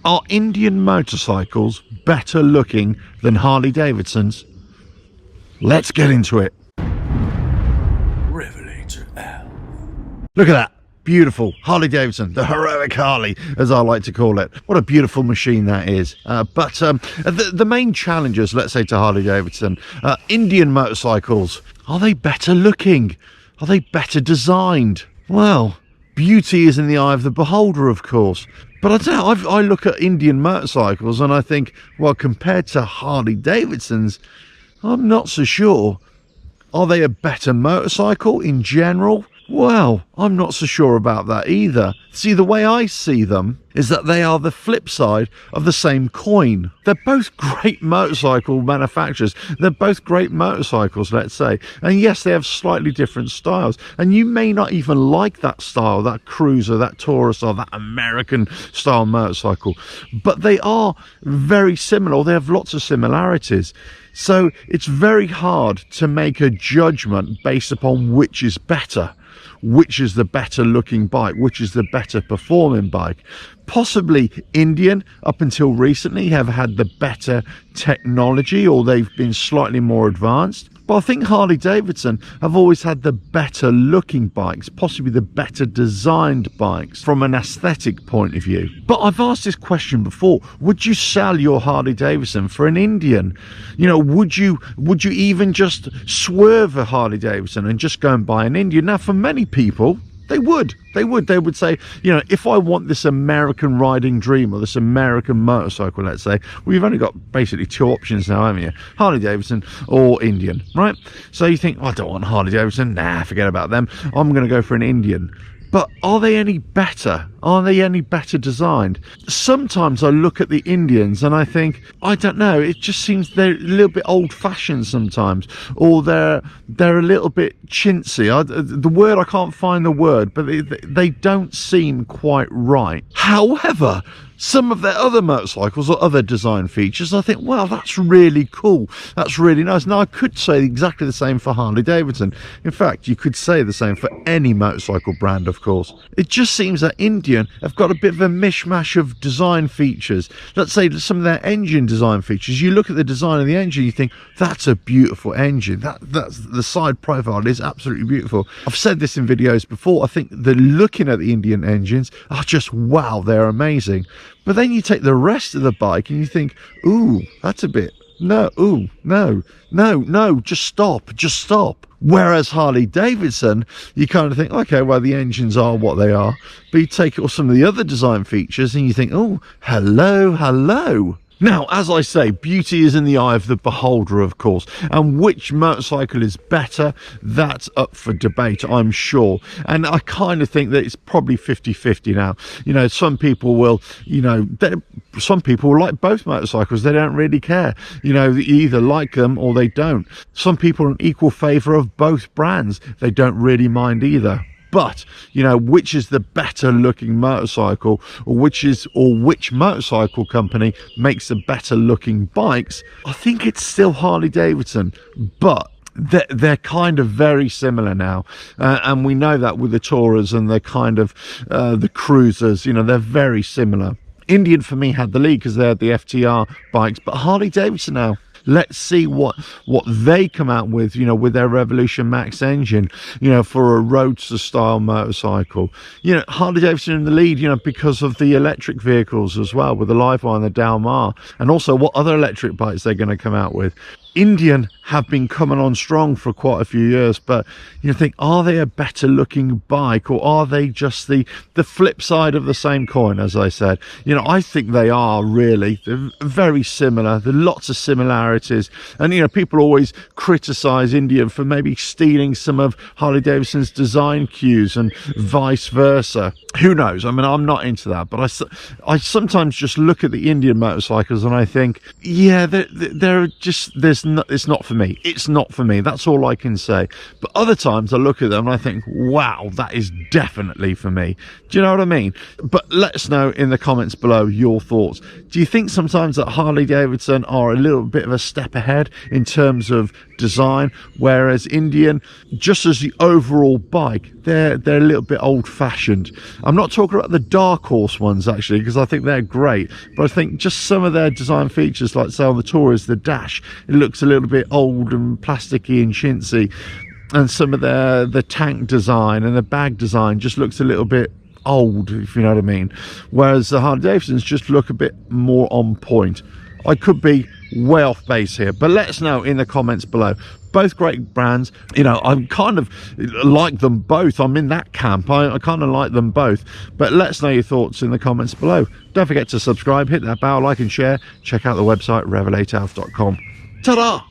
Are Indian motorcycles better looking than Harley Davidsons? Let's get into it. RevelatorAlf. Look at that. Beautiful Harley Davidson, the heroic Harley, as I like to call it. What a beautiful machine that is. But the main challenges, let's say, to Harley Davidson, Indian motorcycles, are they better looking? Are they better designed? Well, beauty is in the eye of the beholder, of course. But I don't know, I look at Indian motorcycles and I think, well, compared to Harley Davidsons, I'm not so sure. Are they a better motorcycle in general? Well, I'm not so sure about that either. See, the way I see them is that they are the flip side of the same coin. They're both great motorcycle manufacturers. They're both great motorcycles, let's say. And yes, they have slightly different styles. And you may not even like that style, that cruiser, that Taurus, or that American style motorcycle. But they are very similar, or they have lots of similarities. So it's very hard to make a judgment based upon which is better. Which is the better looking bike, which is the better performing bike. Possibly Indian, up until recently, have had the better technology, or they've been slightly more advanced. But I think Harley Davidson have always had the better looking bikes, possibly the better designed bikes from an aesthetic point of view. But I've asked this question before. Would you sell your Harley Davidson for an Indian? You know, would you even just swerve a Harley Davidson and just go and buy an Indian? Now, for many people, they would say, you know, if I want this American riding dream, or this American motorcycle, let's say, well, you've only got basically two options now, haven't you? Harley Davidson or Indian, right? So you think, oh, I don't want Harley Davidson. Nah, forget about them. I'm going to go for an Indian. But are they any better? Are they any better designed? Sometimes I look at the Indians and I think, I don't know, it just seems they're a little bit old-fashioned sometimes, or they're a little bit chintzy. The word, I can't find the word, but they don't seem quite right. However, some of their other motorcycles or other design features, I think, wow, that's really cool. That's really nice. Now, I could say exactly the same for Harley Davidson. In fact, you could say the same for any motorcycle brand, of course. It just seems that Indian have got a bit of a mishmash of design features. Let's say some of their engine design features. You look at the design of the engine, you think, that's a beautiful engine. That's the side profile is absolutely beautiful. I've said this in videos before. I think looking at the Indian engines are just, wow, they're amazing. But then you take the rest of the bike and you think, ooh, that's a bit, no, ooh, no, just stop. Whereas Harley Davidson, you kind of think, okay, well, the engines are what they are. But you take some of the other design features and you think, oh, hello. Now, as I say, beauty is in the eye of the beholder, of course, and which motorcycle is better, that's up for debate, I'm sure. And I kind of think that it's probably 50-50 now. You know, some people will, you know, some people will like both motorcycles. They don't really care. You know, they either like them or they don't. Some people are in equal favour of both brands. They don't really mind either. But, you know, which is the better looking motorcycle, or which motorcycle company makes the better looking bikes? I think it's still Harley Davidson, but they're kind of very similar now, and we know that with the Taurus and the kind of the cruisers, you know, they're very similar. Indian for me had the lead because they had the FTR bikes, but Harley Davidson now, let's see what they come out with, you know, with their Revolution Max engine, you know, for a roadster style motorcycle. You know, Harley Davidson in the lead, you know, because of the electric vehicles as well, with the Livewire and the Dalmar, and also what other electric bikes they're going to come out with. Indian have been coming on strong for quite a few years, but you think, are they a better looking bike, or are they just the flip side of the same coin? As I said, you know, I think they are really, they're very similar. There are lots of similarities, and you know, people always criticize Indian for maybe stealing some of Harley Davidson's design cues and vice versa. Who knows? I mean, I'm not into that, but I sometimes just look at the Indian motorcycles and I think, yeah, they're just, it's not for me. It's not for me. That's all I can say. But other times I look at them and I think, wow, that is definitely for me. Do you know what I mean? But let us know in the comments below your thoughts. Do you think sometimes that Harley Davidson are a little bit of a step ahead in terms of design, whereas Indian, just as the overall bike, they're a little bit old-fashioned. I'm not talking about the dark horse ones actually, because I think they're great, but I think just some of their design features, like say on the Tourist, the dash, it looks a little bit old and plasticky and chintzy, and some of the tank design and the bag design just looks a little bit old, if you know what I mean, whereas the Harley Davidsons just look a bit more on point. I could be way off base here, but let us know in the comments below. Both great brands, you know, I kind of like them both. I'm in that camp. I kind of like them both, but let us know your thoughts in the comments below. Don't forget to subscribe, hit that bell, like and share. Check out the website RevelatorAlf.com. Ta-da!